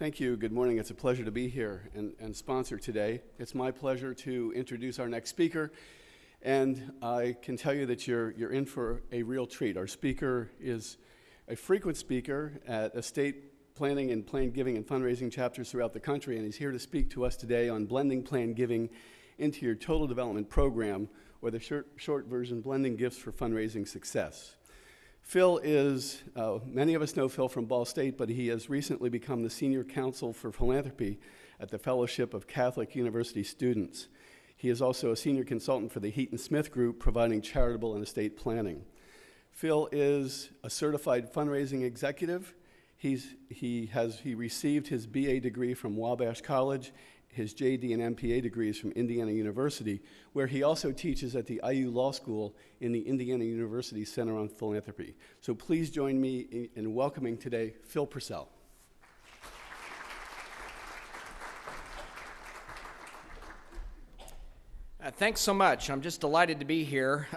Thank you. Good morning. It's a pleasure to be here and sponsor today. It's my pleasure to introduce our next speaker, and I can tell you that you're in for a real treat. Our speaker is a frequent speaker at estate planning and plan giving and fundraising chapters throughout the country, and he's here to speak to us today on blending plan giving into your total development program, or the short version, blending gifts for fundraising success. Phil is, many of us know Phil from Ball State, but he has recently become the Senior Counsel for Philanthropy at the Fellowship of Catholic University Students. He is also a Senior Consultant for the Heaton Smith Group, providing charitable and estate planning. Phil is a certified fundraising executive. He received his BA degree from Wabash College, his JD and MPA degrees from Indiana University, where he also teaches at the IU Law School in the Indiana University Center on Philanthropy. So please join me in welcoming today Phil Purcell. Thanks so much. I'm just delighted to be here.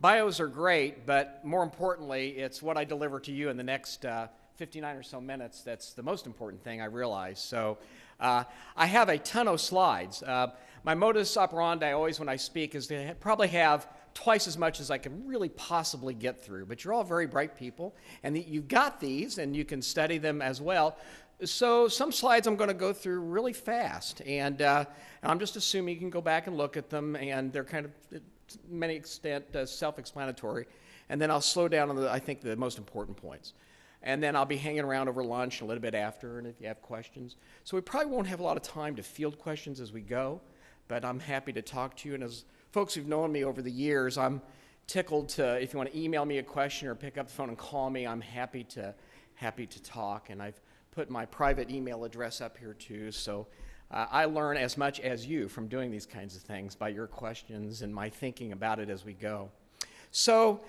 Bios are great, but more importantly, it's what I deliver to you in the next 59 or so minutes that's the most important thing, I realize. So I have a ton of slides. My modus operandi always when I speak is to probably have twice as much as I can really possibly get through. But you're all very bright people, and you've got these, and you can study them as well. So some slides I'm going to go through really fast, and I'm just assuming you can go back and look at them, and they're kind of, to many extent, self-explanatory. And then I'll slow down on I think the most important points. And then I'll be hanging around over lunch a little bit after, and if you have questions. So we probably won't have a lot of time to field questions as we go, but I'm happy to talk to you. And as folks who've known me over the years, I'm tickled to, if you want to email me a question or pick up the phone and call me, I'm happy to talk. And I've put my private email address up here too, so I learn as much as you from doing these kinds of things by your questions and my thinking about it as we go. So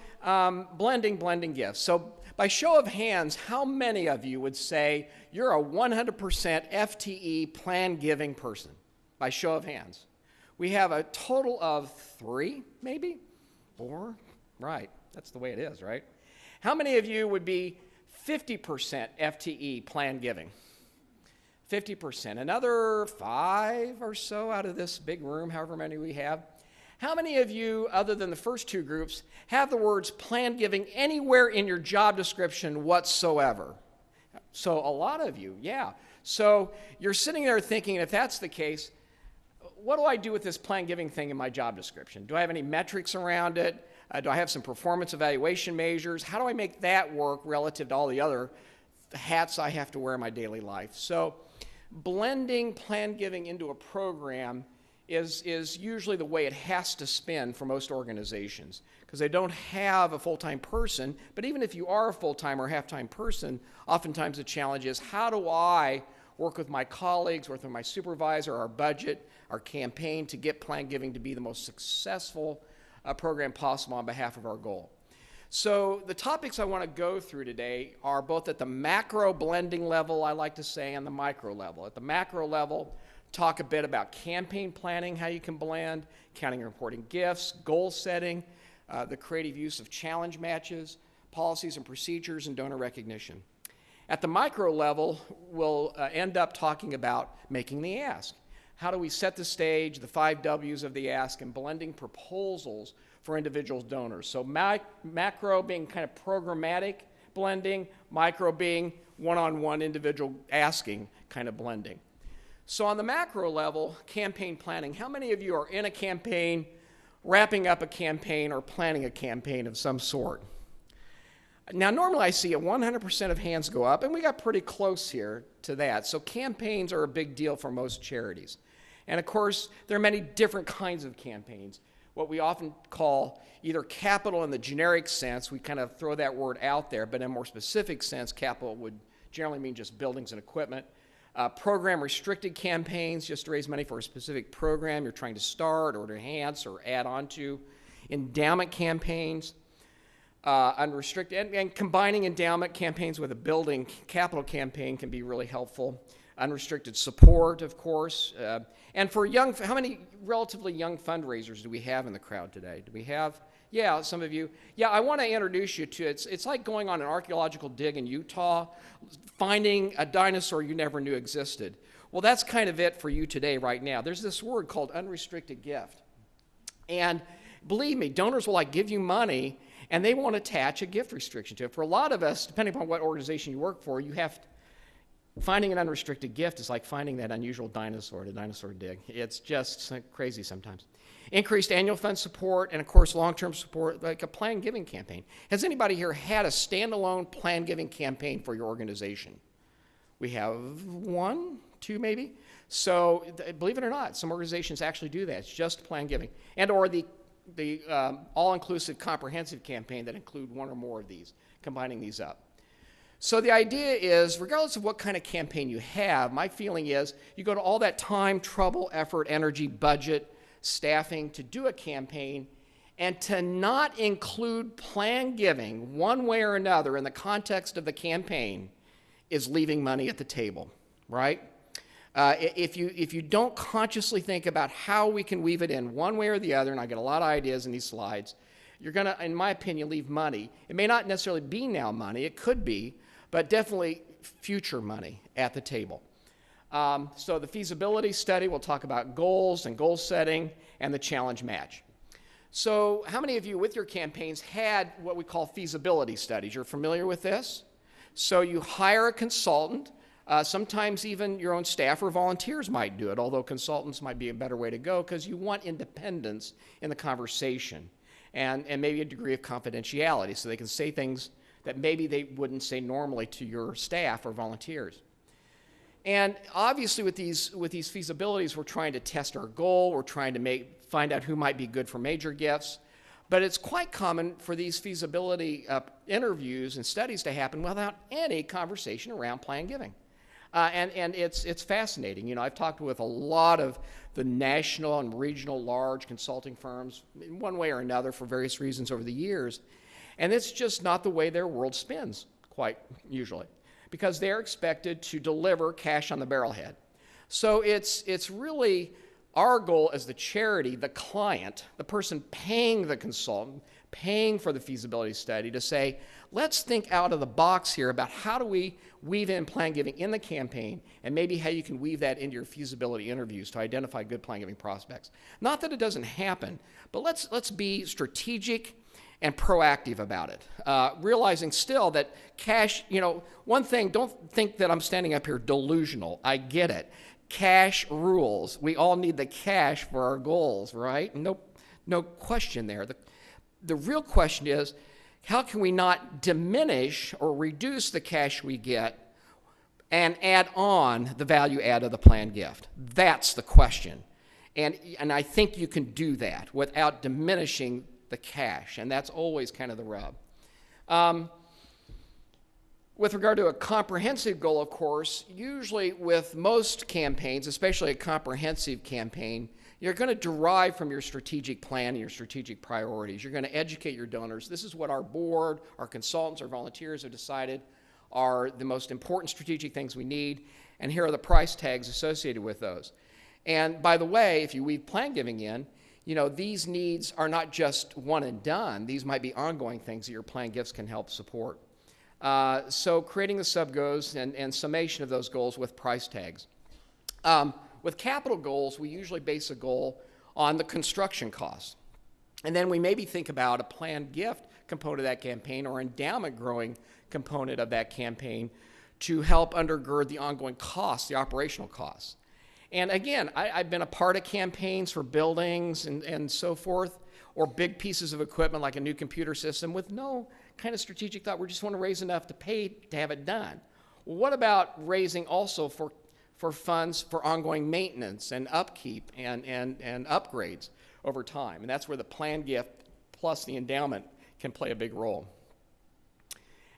blending gifts. So by show of hands, how many of you would say you're a 100% FTE plan giving person? By show of hands. We have a total of 3, maybe? 4? Right, that's the way it is, right? How many of you would be 50% FTE plan giving? 50%. Another 5 or so out of this big room, however many we have. How many of you, other than the first 2 groups, have the words plan giving anywhere in your job description whatsoever? So a lot of you, yeah. So you're sitting there thinking, if that's the case, what do I do with this plan giving thing in my job description? Do I have any metrics around it? Do I have some performance evaluation measures? How do I make that work relative to all the other hats I have to wear in my daily life? So blending plan giving into a program is usually the way it has to spin for most organizations, because they don't have a full-time person. But even if you are a full-time or half-time person, oftentimes the challenge is, how do I work with my colleagues, work with my supervisor, our budget, our campaign to get plan giving to be the most successful program possible on behalf of our goal? So the topics I want to go through today are both at the macro blending level, I like to say, and the micro level. At the macro level, talk a bit about campaign planning, how you can blend, counting and reporting gifts, goal setting, the creative use of challenge matches, policies and procedures, and donor recognition. At the micro level, we'll end up talking about making the ask. How do we set the stage, the 5 W's of the ask, and blending proposals for individual donors? So macro being kind of programmatic blending, micro being one-on-one individual asking kind of blending. So on the macro level, campaign planning, how many of you are in a campaign, wrapping up a campaign, or planning a campaign of some sort? Now, normally I see 100% of hands go up, and we got pretty close here to that. So campaigns are a big deal for most charities. And of course, there are many different kinds of campaigns. What we often call either capital in the generic sense, we kind of throw that word out there, but in a more specific sense, capital would generally mean just buildings and equipment. Program restricted campaigns, just to raise money for a specific program you're trying to start or to enhance or add on to. Endowment campaigns, unrestricted, and combining endowment campaigns with a building capital campaign can be really helpful. Unrestricted support, of course. And for how many relatively young fundraisers do we have in the crowd today? Do we have Yeah, some of you. Yeah, I want to introduce you to it. It's like going on an archaeological dig in Utah, finding a dinosaur you never knew existed. Well, that's kind of it for you today, right now. There's this word called unrestricted gift. And believe me, donors will give you money, and they won't attach a gift restriction to it. For a lot of us, depending upon what organization you work for, finding an unrestricted gift is like finding that unusual dinosaur at a dinosaur dig. It's just crazy sometimes. Increased annual fund support, and of course long-term support, like a planned giving campaign. Has anybody here had a standalone planned giving campaign for your organization? We have 1, 2 maybe. So believe it or not, some organizations actually do that. It's just planned giving, and or the all-inclusive comprehensive campaign that include 1 or more of these, combining these up. So the idea is, regardless of what kind of campaign you have, my feeling is you go to all that time, trouble, effort, energy, budget, staffing to do a campaign, and to not include planned giving one way or another in the context of the campaign is leaving money at the table, right? If you don't consciously think about how we can weave it in one way or the other, and I get a lot of ideas in these slides, you're going to, in my opinion, leave money. It may not necessarily be now money, it could be, but definitely future money at the table. So the feasibility study, we'll talk about goals and goal setting and the challenge match. So how many of you with your campaigns had what we call feasibility studies? You're familiar with this? So you hire a consultant. Sometimes even your own staff or volunteers might do it, although consultants might be a better way to go because you want independence in the conversation and maybe a degree of confidentiality so they can say things that maybe they wouldn't say normally to your staff or volunteers. And obviously with these feasibilities, we're trying to test our goal, we're trying to find out who might be good for major gifts, but it's quite common for these feasibility interviews and studies to happen without any conversation around planned giving. And it's fascinating. You know, I've talked with a lot of the national and regional large consulting firms in one way or another for various reasons over the years, and it's just not the way their world spins, quite usually, because they're expected to deliver cash on the barrelhead. So it's really our goal as the charity, the client, the person paying the consultant, paying for the feasibility study, to say, let's think out of the box here about how do we weave in planned giving in the campaign, and maybe how you can weave that into your feasibility interviews to identify good planned giving prospects. Not that it doesn't happen, but let's be strategic and proactive about it, realizing still that cash, you know, one thing, don't think that I'm standing up here delusional. I get it. Cash rules. We all need the cash for our goals, right? No question there. The real question is, how can we not diminish or reduce the cash we get and add on the value add of the planned gift? That's the question. And I think you can do that without diminishing the cash, and that's always kind of the rub. With regard to a comprehensive goal, of course, usually with most campaigns, especially a comprehensive campaign, you're going to derive from your strategic plan and your strategic priorities. You're going to educate your donors. This is what our board, our consultants, our volunteers have decided are the most important strategic things we need, and here are the price tags associated with those. And by the way, if you weave plan giving in, you know, these needs are not just one and done. These might be ongoing things that your plan gifts can help support. So creating the sub-goals and summation of those goals with price tags. With capital goals, we usually base a goal on the construction costs. And then we maybe think about a planned gift component of that campaign or endowment growing component of that campaign to help undergird the ongoing costs, the operational costs. And again, I've been a part of campaigns for buildings and so forth, or big pieces of equipment like a new computer system with no kind of strategic thought. We just want to raise enough to pay to have it done. Well, what about raising also for funds for ongoing maintenance and upkeep and upgrades over time? And that's where the planned gift plus the endowment can play a big role.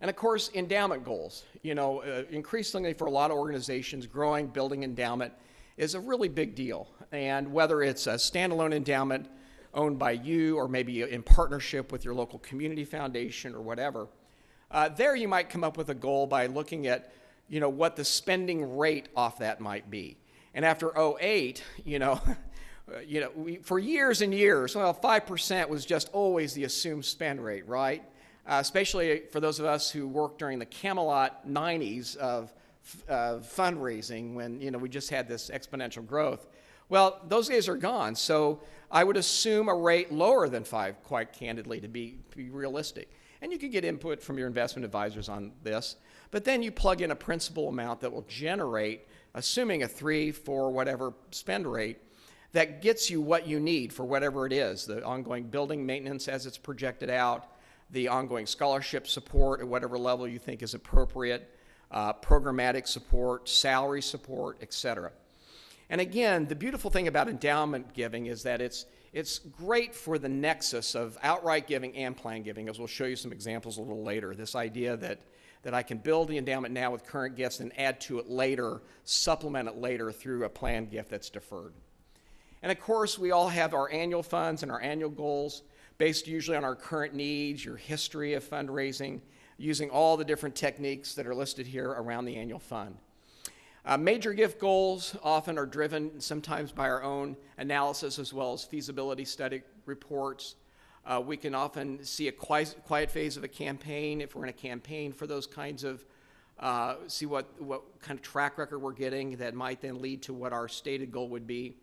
And of course, endowment goals. You know, increasingly for a lot of organizations, growing, building endowment is a really big deal. And whether it's a standalone endowment owned by you or maybe in partnership with your local community foundation or whatever, there you might come up with a goal by looking at, you know, what the spending rate off that might be. And after 2008, you know, For years and years, well, 5% was just always the assumed spend rate, right? Especially for those of us who worked during the Camelot 90s of fundraising when, we just had this exponential growth. Well, those days are gone, so I would assume a rate lower than 5, quite candidly, to be realistic. And you can get input from your investment advisors on this, but then you plug in a principal amount that will generate, assuming a 3, 4, whatever spend rate, that gets you what you need for whatever it is, the ongoing building maintenance as it's projected out, the ongoing scholarship support at whatever level you think is appropriate, programmatic support, salary support, etc. And again, the beautiful thing about endowment giving is that it's great for the nexus of outright giving and plan giving, as we'll show you some examples a little later. This idea that I can build the endowment now with current gifts and add to it later, supplement it later through a planned gift that's deferred. And of course, we all have our annual funds and our annual goals based usually on our current needs, your history of fundraising, using all the different techniques that are listed here around the annual fund. Major gift goals often are driven sometimes by our own analysis as well as feasibility study reports. We can often see a quiet phase of a campaign if we're in a campaign for those kinds of, see what kind of track record we're getting that might then lead to what our stated goal would be.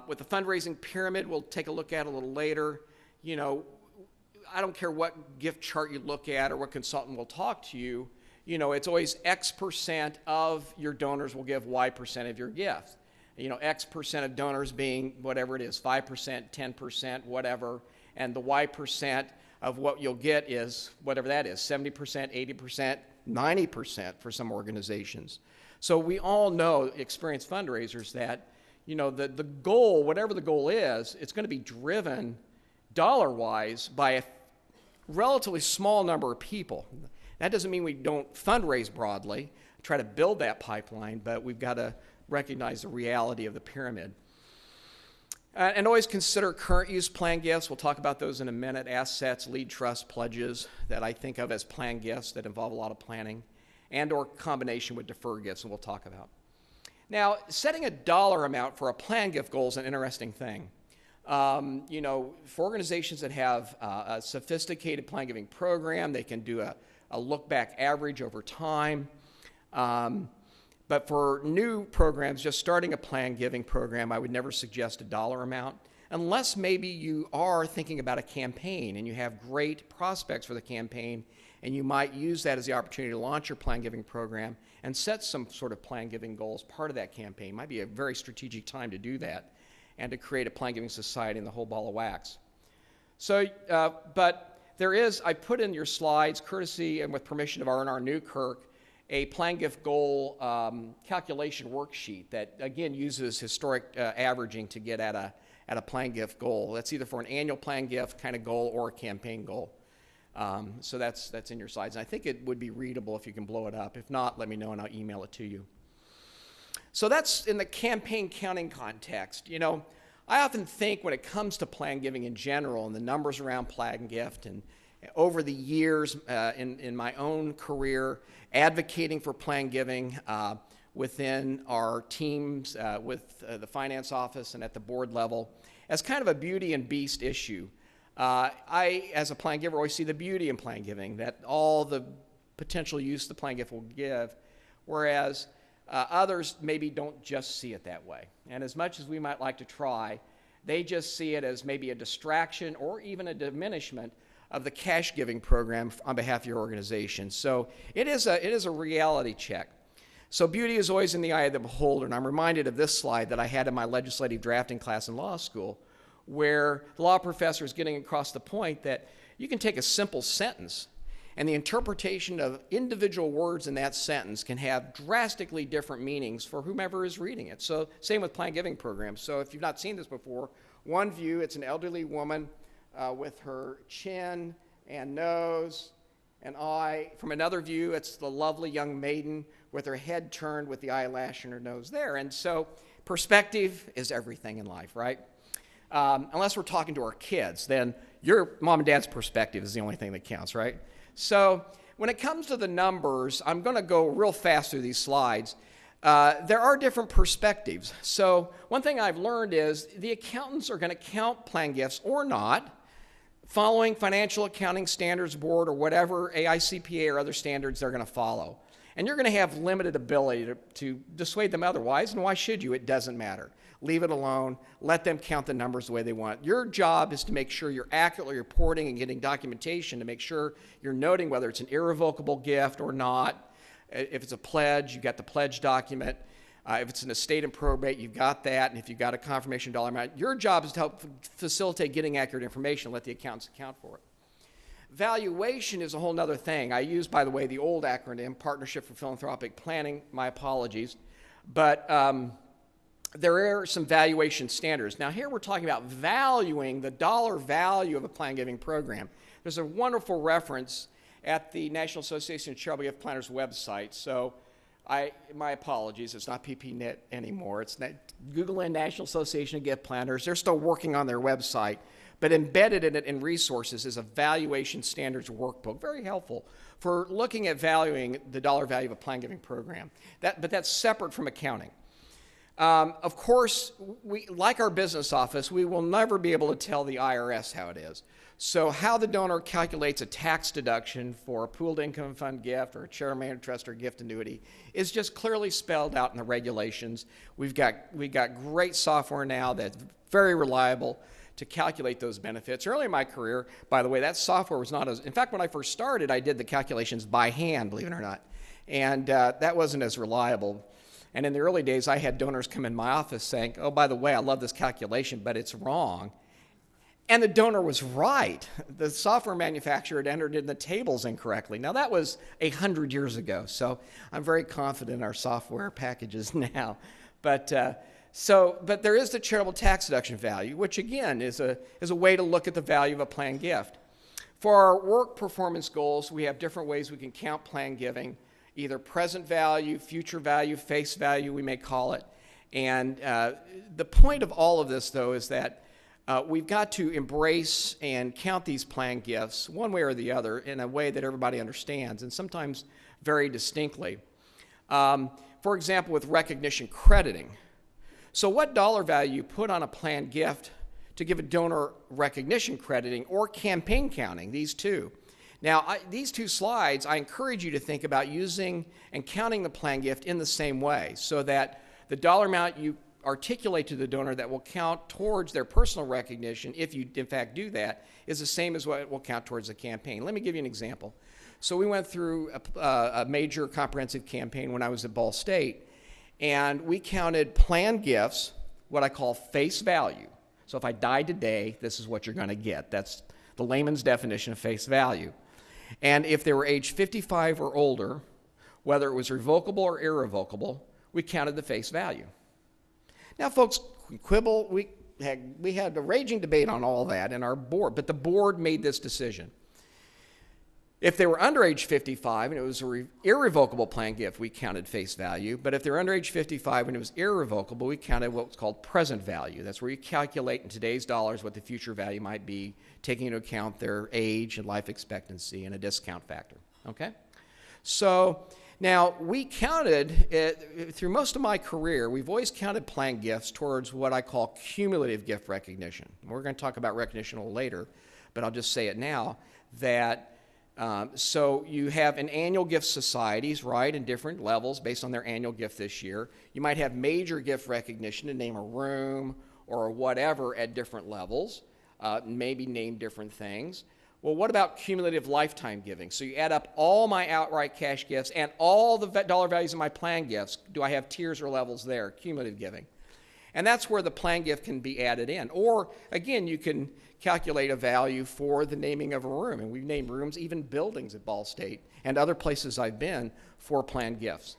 With the fundraising pyramid, we'll take a look at a little later. I don't care what gift chart you look at or what consultant will talk to you, it's always X% of your donors will give Y% of your gift. X% of donors being whatever it is, 5%, 10%, whatever, and the Y% of what you'll get is whatever that is, 70%, 80%, 90% for some organizations. So we all know, experienced fundraisers, that the goal, whatever the goal is, it's going to be driven dollar-wise by a relatively small number of people. That doesn't mean we don't fundraise broadly, try to build that pipeline, but we've got to recognize the reality of the pyramid. And always consider current use plan gifts. We'll talk about those in a minute. Assets, lead trust, pledges that I think of as plan gifts that involve a lot of planning, and or combination with deferred gifts, and we'll talk about. Now, setting a dollar amount for a plan gift goal is an interesting thing. For organizations that have a sophisticated plan giving program, they can do a look back average over time. But for new programs, just starting a plan giving program, I would never suggest a dollar amount, unless maybe you are thinking about a campaign and you have great prospects for the campaign, and you might use that as the opportunity to launch your plan giving program and set some sort of plan giving goals part of that campaign. Might be a very strategic time to do that and to create a plan giving society and the whole ball of wax. So, but there is, I put in your slides, courtesy and with permission of R&R Newkirk, a plan gift goal calculation worksheet that again uses historic averaging to get at a plan gift goal. That's either for an annual plan gift kind of goal or a campaign goal. So that's in your slides. And I think it would be readable if you can blow it up. If not, let me know and I'll email it to you. So that's in the campaign counting context. I often think when it comes to plan giving in general and the numbers around plan gift, and over the years in my own career advocating for plan giving within our teams with the finance office and at the board level as kind of a beauty and beast issue. I, as a plan giver, always see the beauty in plan giving, that all the potential use the plan gift will give, whereas others maybe don't just see it that way. And as much as we might like to try, they just see it as maybe a distraction or even a diminishment of the cash giving program on behalf of your organization. So it is a reality check. So beauty is always in the eye of the beholder, and I'm reminded of this slide that I had in my legislative drafting class in law school, where the law professor is getting across the point that you can take a simple sentence and the interpretation of individual words in that sentence can have drastically different meanings for whomever is reading it. So same with plan giving programs. So if you've not seen this before, one view, it's an elderly woman with her chin and nose and eye. From another view, it's the lovely young maiden with her head turned with the eyelash and her nose there. And so perspective is everything in life, right? Unless we're talking to our kids, then your mom and dad's perspective is the only thing that counts, right? So when it comes to the numbers, I'm going to go real fast through these slides. there are different perspectives. So one thing I've learned is the accountants are going to count plan gifts or not, following Financial Accounting Standards Board or whatever AICPA or other standards they're going to follow. And you're going to have limited ability to dissuade them otherwise, and why should you? It doesn't matter. Leave it alone. Let them count the numbers the way they want. Your job is to make sure you're accurately reporting and getting documentation to make sure you're noting whether it's an irrevocable gift or not. If it's a pledge, you've got the pledge document. If it's an estate and probate, you've got that. And if you've got a confirmation dollar amount, your job is to help facilitate getting accurate information and let the accountants account for it. Valuation is a whole other thing. I use, by the way, the old acronym, Partnership for Philanthropic Planning. My apologies. But there are some valuation standards. Now, here we're talking about valuing the dollar value of a plan giving program. There's a wonderful reference at the National Association of Charitable Gift Planners website. So my apologies, it's not PPNet anymore. It's Google and National Association of Gift Planners. They're still working on their website, but embedded in it in resources is a valuation standards workbook, very helpful for looking at valuing the dollar value of a plan giving program. But that's separate from accounting. Of course, like our business office, we will never be able to tell the IRS how it is. So how the donor calculates a tax deduction for a pooled income fund gift or a charitable trust or gift annuity is just clearly spelled out in the regulations. We've got great software now that's very reliable to calculate those benefits. Early in my career, by the way, that software was not as, in fact, when I first started, I did the calculations by hand, believe it or not. And that wasn't as reliable. And in the early days, I had donors come in my office saying, oh, by the way, I love this calculation, but it's wrong. And the donor was right. The software manufacturer had entered in the tables incorrectly. Now, that was 100 years ago, so I'm very confident in our software packages now. But there is the charitable tax deduction value, which, again, is a way to look at the value of a planned gift. For our work performance goals, we have different ways we can count planned giving, either present value, future value, face value, we may call it. And the point of all of this, though, is that we've got to embrace and count these planned gifts one way or the other in a way that everybody understands, and sometimes very distinctly. For example, with recognition crediting. So what dollar value you put on a planned gift to give a donor recognition crediting or campaign counting, these two. Now, these two slides, I encourage you to think about using and counting the planned gift in the same way so that the dollar amount you articulate to the donor that will count towards their personal recognition, if you in fact do that, is the same as what will count towards the campaign. Let me give you an example. So we went through a major comprehensive campaign when I was at Ball State, and we counted planned gifts, what I call face value. So if I die today, this is what you're going to get. That's the layman's definition of face value. And if they were age 55 or older, whether it was revocable or irrevocable, we counted the face value. Now, folks quibble. We had a raging debate on all that in our board, but the board made this decision. If they were under age 55 and it was an irrevocable planned gift, we counted face value. But if they're under age 55 and it was irrevocable, we counted what's called present value. That's where you calculate in today's dollars what the future value might be, taking into account their age and life expectancy and a discount factor. Okay? So now we counted it through most of my career. We've always counted planned gifts towards what I call cumulative gift recognition. We're going to talk about recognition a little later, but I'll just say it now that so you have an annual gift societies, right, in different levels based on their annual gift this year. You might have major gift recognition to name a room or whatever at different levels, maybe name different things. Well, what about cumulative lifetime giving? So you add up all my outright cash gifts and all the dollar values of my planned gifts. Do I have tiers or levels there, cumulative giving? And that's where the planned gift can be added in. Or, again, you can calculate a value for the naming of a room. And we've named rooms, even buildings at Ball State and other places I've been, for planned gifts.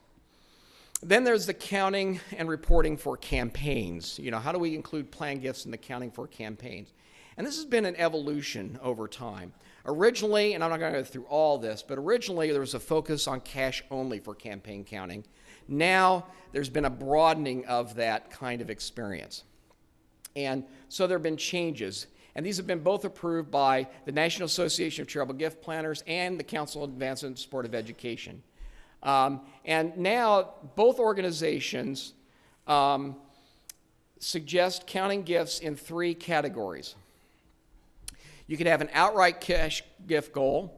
Then there's the counting and reporting for campaigns. You know, how do we include planned gifts in the counting for campaigns? And this has been an evolution over time. Originally, and I'm not going to go through all this, but originally there was a focus on cash only for campaign counting. Now there's been a broadening of that kind of experience. And so there have been changes. And these have been both approved by the National Association of Charitable Gift Planners and the Council on Advancement and Support of Education. And now both organizations suggest counting gifts in 3 categories. You could have an outright cash gift goal,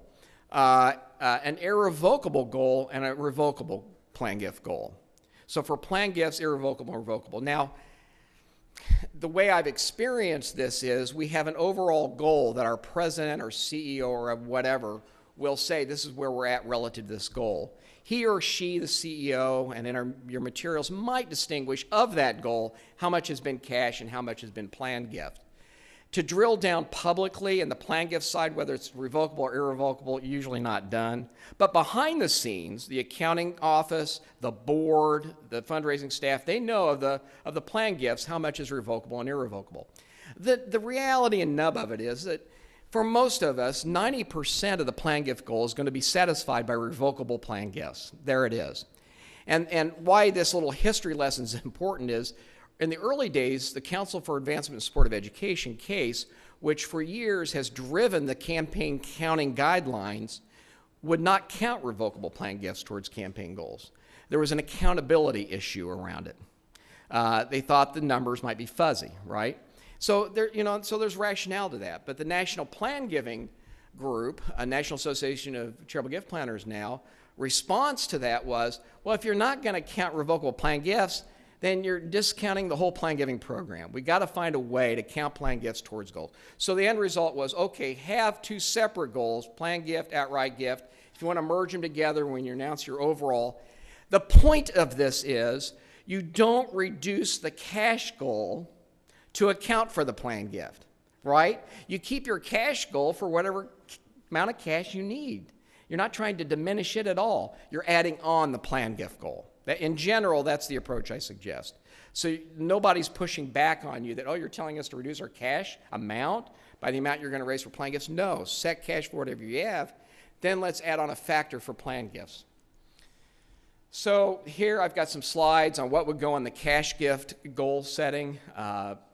an irrevocable goal, and a revocable plan gift goal. So for plan gifts, irrevocable and revocable. Now, the way I've experienced this is we have an overall goal that our president or CEO or whatever will say this is where we're at relative to this goal. He or she, the CEO, and in your materials might distinguish of that goal how much has been cash and how much has been planned gift. To drill down publicly in the plan gift side, whether it's revocable or irrevocable, usually not done. But behind the scenes, the accounting office, the board, the fundraising staff, they know of the plan gifts how much is revocable and irrevocable. The reality and nub of it is that for most of us, 90% of the plan gift goal is going to be satisfied by revocable plan gifts. There it is. And why this little history lesson is important is, in the early days, the Council for Advancement and Support of Education case, which for years has driven the campaign counting guidelines, would not count revocable plan gifts towards campaign goals. There was an accountability issue around it. They thought the numbers might be fuzzy, right? So there's rationale to that. But the National Plan Giving Group, a National Association of Charitable Gift Planners now, response to that was, well, if you're not going to count revocable plan gifts, then you're discounting the whole plan giving program. We got to find a way to count plan gifts towards goals. So the end result was, okay, have 2 separate goals, plan gift, outright gift. If you want to merge them together when you announce your overall. The point of this is you don't reduce the cash goal to account for the plan gift, right? You keep your cash goal for whatever amount of cash you need. You're not trying to diminish it at all. You're adding on the plan gift goal. In general, that's the approach I suggest. So nobody's pushing back on you that, oh, you're telling us to reduce our cash amount by the amount you're going to raise for plan gifts. No, set cash for whatever you have. Then let's add on a factor for plan gifts. So here I've got some slides on what would go on the cash gift goal setting.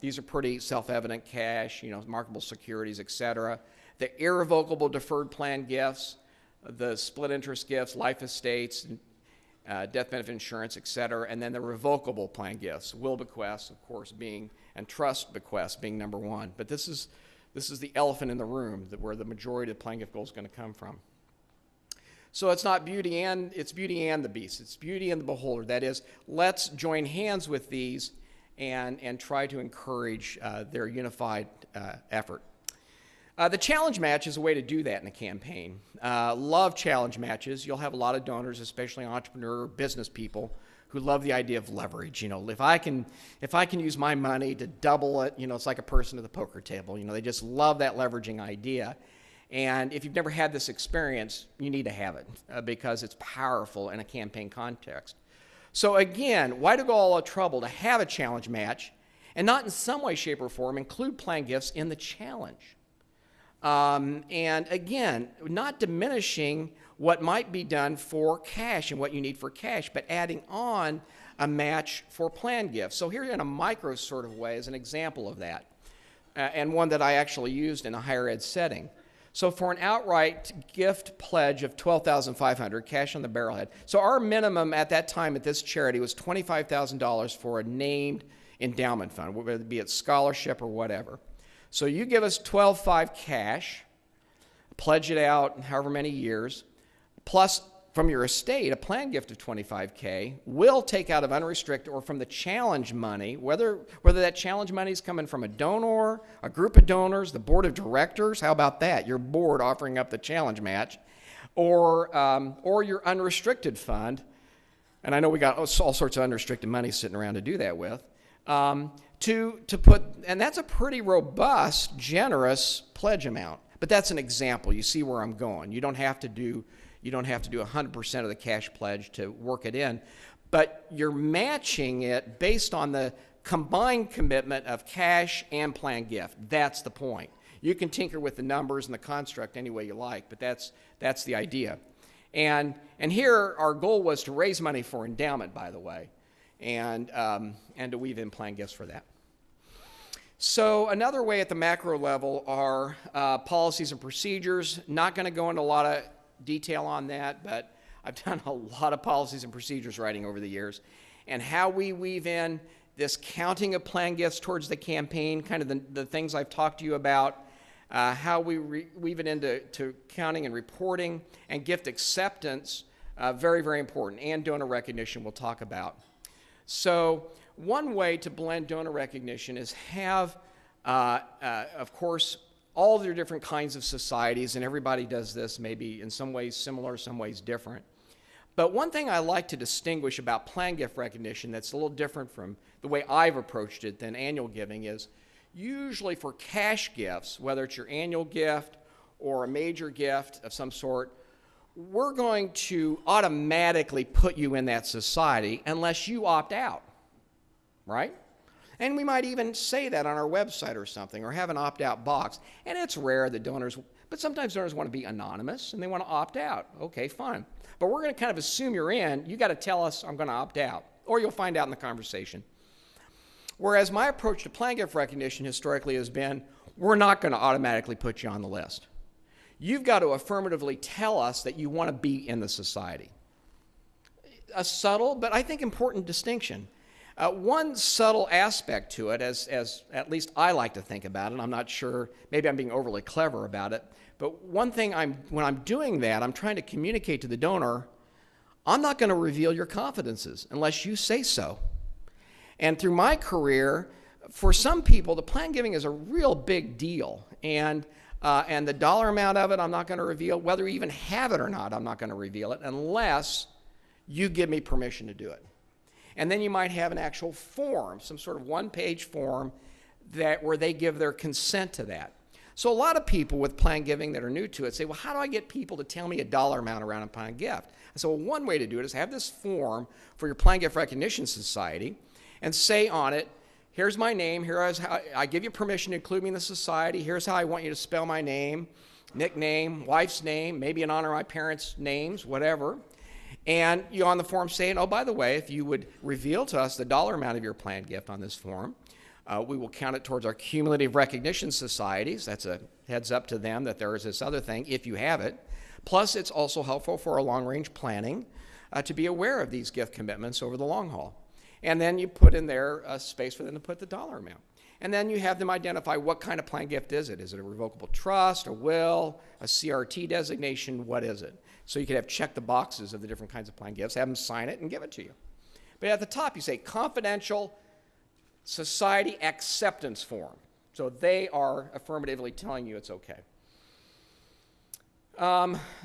These are pretty self-evident: cash, marketable securities, etc. The irrevocable deferred plan gifts, the split interest gifts, life estates, death benefit insurance, etc., and then the revocable plan gifts, will bequests, of course, and trust bequests being number 1. But this is the elephant in the room, where the majority of the plan gift goal is going to come from. So it's not beauty and the beast. It's beauty and the beholder. That is, let's join hands with these and try to encourage their unified effort. The challenge match is a way to do that in a campaign. Love challenge matches. You'll have a lot of donors, especially entrepreneur business people, who love the idea of leverage. If I can use my money to double it, it's like a person at the poker table. They just love that leveraging idea. And if you've never had this experience, you need to have it because it's powerful in a campaign context. So again, why go all the trouble to have a challenge match and not in some way, shape, or form include plan gifts in the challenge? And again, not diminishing what might be done for cash and what you need for cash, but adding on a match for plan gifts. So here in a micro sort of way is an example of that, and one that I actually used in a higher ed setting. So for an outright gift pledge of $12,500, cash on the barrelhead. So our minimum at that time at this charity was $25,000 for a named endowment fund, whether it be a scholarship or whatever. So you give us $12,500 cash, pledge it out however many years, plus from your estate, a plan gift of $25,000. We'll take out of unrestricted or from the challenge money, whether that challenge money is coming from a donor, a group of donors, the board of directors. How about that? Your board offering up the challenge match, or your unrestricted fund. And I know we got all sorts of unrestricted money sitting around to do that with. To put, and that's a pretty robust, generous pledge amount. But that's an example. You see where I'm going. You don't have to do 100% of the cash pledge to work it in, but you're matching it based on the combined commitment of cash and planned gift. That's the point. You can tinker with the numbers and the construct any way you like, but that's the idea. And here our goal was to raise money for endowment, by the way, and to weave in planned gifts for that. So another way at the macro level are policies and procedures. Not going to go into a lot of detail on that, but I've done a lot of policies and procedures writing over the years, and how we weave in this counting of plan gifts towards the campaign, kind of the things I've talked to you about, how we weave it into counting and reporting, and gift acceptance, very, very important, and donor recognition we'll talk about. So one way to blend donor recognition is have, of course, all of their different kinds of societies, and everybody does this, maybe in some ways similar, some ways different. But one thing I like to distinguish about plan gift recognition that's a little different from the way I've approached it than annual giving is usually for cash gifts, whether it's your annual gift or a major gift of some sort, we're going to automatically put you in that society unless you opt out, right? And we might even say that on our website or something, or have an opt-out box. And it's rare that donors, but sometimes donors want to be anonymous and they want to opt out. Okay, fine. But we're going to kind of assume you're in. You got to tell us, I'm going to opt out, or you'll find out in the conversation. Whereas my approach to plan gift recognition historically has been, we're not going to automatically put you on the list. You've got to affirmatively tell us that you want to be in the society. A subtle, but I think important distinction. One subtle aspect to it, as at least I like to think about it, I'm not sure, maybe I'm being overly clever about it, but one thing when I'm doing that, I'm trying to communicate to the donor, I'm not going to reveal your confidences unless you say so. And through my career, for some people, the plan giving is a real big deal. And the dollar amount of it, I'm not going to reveal. Whether you even have it or not, I'm not going to reveal it unless you give me permission to do it. And then you might have an actual form, some sort of one-page form where they give their consent to that. So a lot of people with plan giving that are new to it say, well, how do I get people to tell me a dollar amount around a plan gift? I said, well, one way to do it is have this form for your Plan Gift Recognition Society and say on it, here's my name, here's how I give you permission to include me in the society, here's how I want you to spell my name, nickname, wife's name, maybe in honor of my parents' names, whatever. And you on the form saying, oh, by the way, if you would reveal to us the dollar amount of your planned gift on this form, we will count it towards our cumulative recognition societies. That's a heads up to them that there is this other thing if you have it. Plus, it's also helpful for our long-range planning to be aware of these gift commitments over the long haul. And then you put in there a space for them to put the dollar amount. And then you have them identify what kind of plan gift is it. Is it a revocable trust, a will, a CRT designation? What is it? So you could have check the boxes of the different kinds of plan gifts, have them sign it, and give it to you. But at the top, you say confidential society acceptance form. So they are affirmatively telling you it's okay.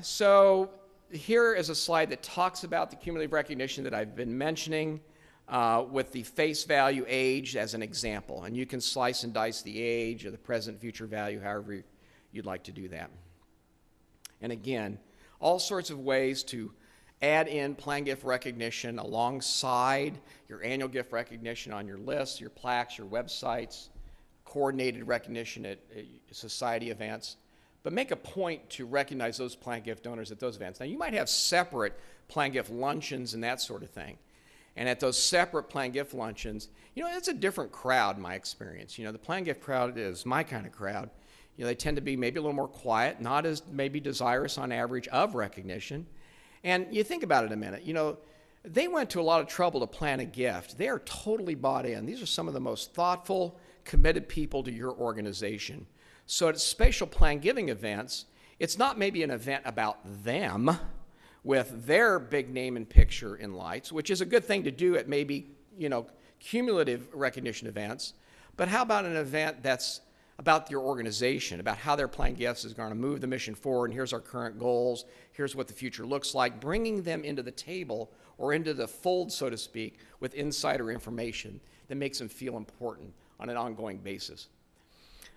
So here is a slide that talks about the cumulative recognition that I've been mentioning with the face value age as an example. And you can slice and dice the age or the present future value, however you'd like to do that. And again, all sorts of ways to add in plan gift recognition alongside your annual gift recognition on your lists, your plaques, your websites, coordinated recognition at society events. But make a point to recognize those plan gift donors at those events. Now, you might have separate plan gift luncheons and that sort of thing. And at those separate plan gift luncheons, it's a different crowd in my experience. The plan gift crowd is my kind of crowd. They tend to be maybe a little more quiet, not as maybe desirous on average of recognition. And you think about it a minute, they went to a lot of trouble to plan a gift. They are totally bought in. These are some of the most thoughtful, committed people to your organization. So at spatial plan giving events, it's not maybe an event about them with their big name and picture in lights, which is a good thing to do at maybe, cumulative recognition events. But how about an event that's about your organization, about how their plan gifts is going to move the mission forward, and here's our current goals, here's what the future looks like, bringing them into the table or into the fold, so to speak, with insider information that makes them feel important on an ongoing basis.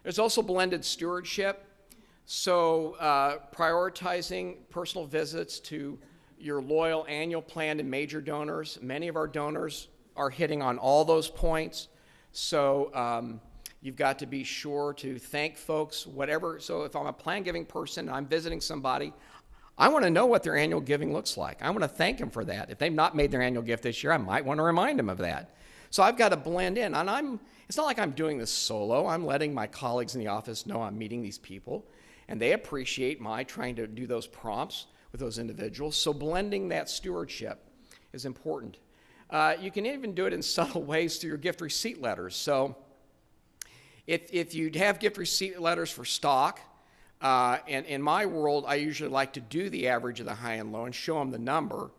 There's also blended stewardship, so prioritizing personal visits to your loyal annual plan and major donors. Many of our donors are hitting on all those points, so you've got to be sure to thank folks, whatever. So if I'm a plan giving person and I'm visiting somebody, I want to know what their annual giving looks like. I want to thank them for that. If they've not made their annual gift this year, I might want to remind them of that. So I've got to blend in. And it's not like I'm doing this solo. I'm letting my colleagues in the office know I'm meeting these people. And they appreciate my trying to do those prompts with those individuals. So blending that stewardship is important. You can even do it in subtle ways through your gift receipt letters. So if you have gift receipt letters for stock, and in my world, I usually like to do the average of the high and low and show them the number,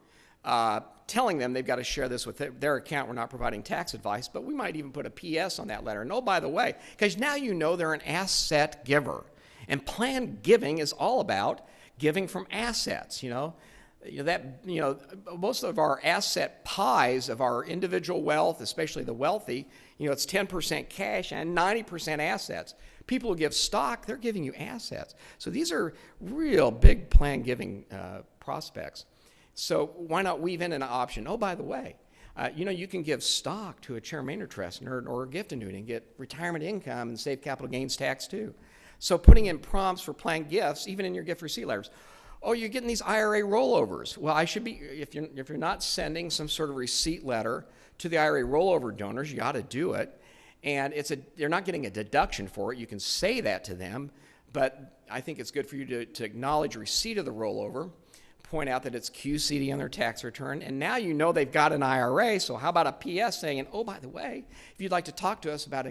telling them they've got to share this with their account. We're not providing tax advice, but we might even put a PS on that letter. And oh, by the way, because now you know they're an asset giver. And planned giving is all about giving from assets, most of our asset pies of our individual wealth, especially the wealthy, it's 10% cash and 90% assets. People who give stock, they're giving you assets. So these are real big planned giving prospects. So why not weave in an option? Oh, by the way, you can give stock to a chair maintenance trust or a gift annuity and get retirement income and save capital gains tax too. So putting in prompts for planned gifts, even in your gift receipt letters. Oh, you're getting these IRA rollovers. Well, I should be, if you're not sending some sort of receipt letter to the IRA rollover donors, you ought to do it. And they're not getting a deduction for it. You can say that to them, but I think it's good for you to acknowledge receipt of the rollover, point out that it's QCD on their tax return, and now you know they've got an IRA, so how about a PS saying, oh, by the way, if you'd like to talk to us about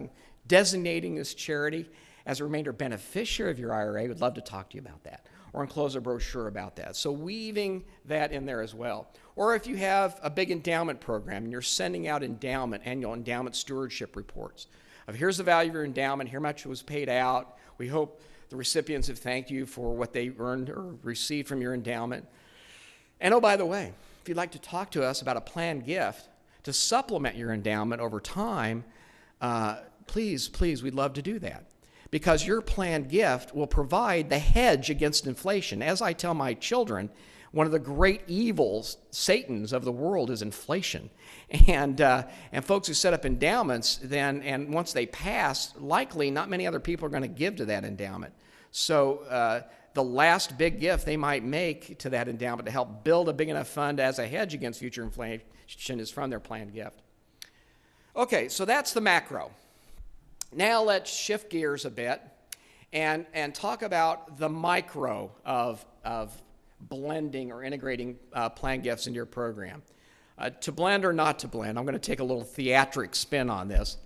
designating this charity as a remainder beneficiary of your IRA, we'd love to talk to you about that, or enclose a brochure about that. So weaving that in there as well. Or if you have a big endowment program and you're sending out annual endowment stewardship reports of here's the value of your endowment, here much was paid out. We hope the recipients have thanked you for what they earned or received from your endowment. And oh, by the way, if you'd like to talk to us about a planned gift to supplement your endowment over time, please, we'd love to do that. Because your planned gift will provide the hedge against inflation. As I tell my children, one of the great evils, Satan's of the world, is inflation. And folks who set up endowments, and once they pass, likely not many other people are going to give to that endowment. So the last big gift they might make to that endowment to help build a big enough fund as a hedge against future inflation is from their planned gift. Okay, so that's the macro. Now let's shift gears a bit and talk about the micro of blending or integrating planned gifts into your program. To blend or not to blend, I'm going to take a little theatric spin on this.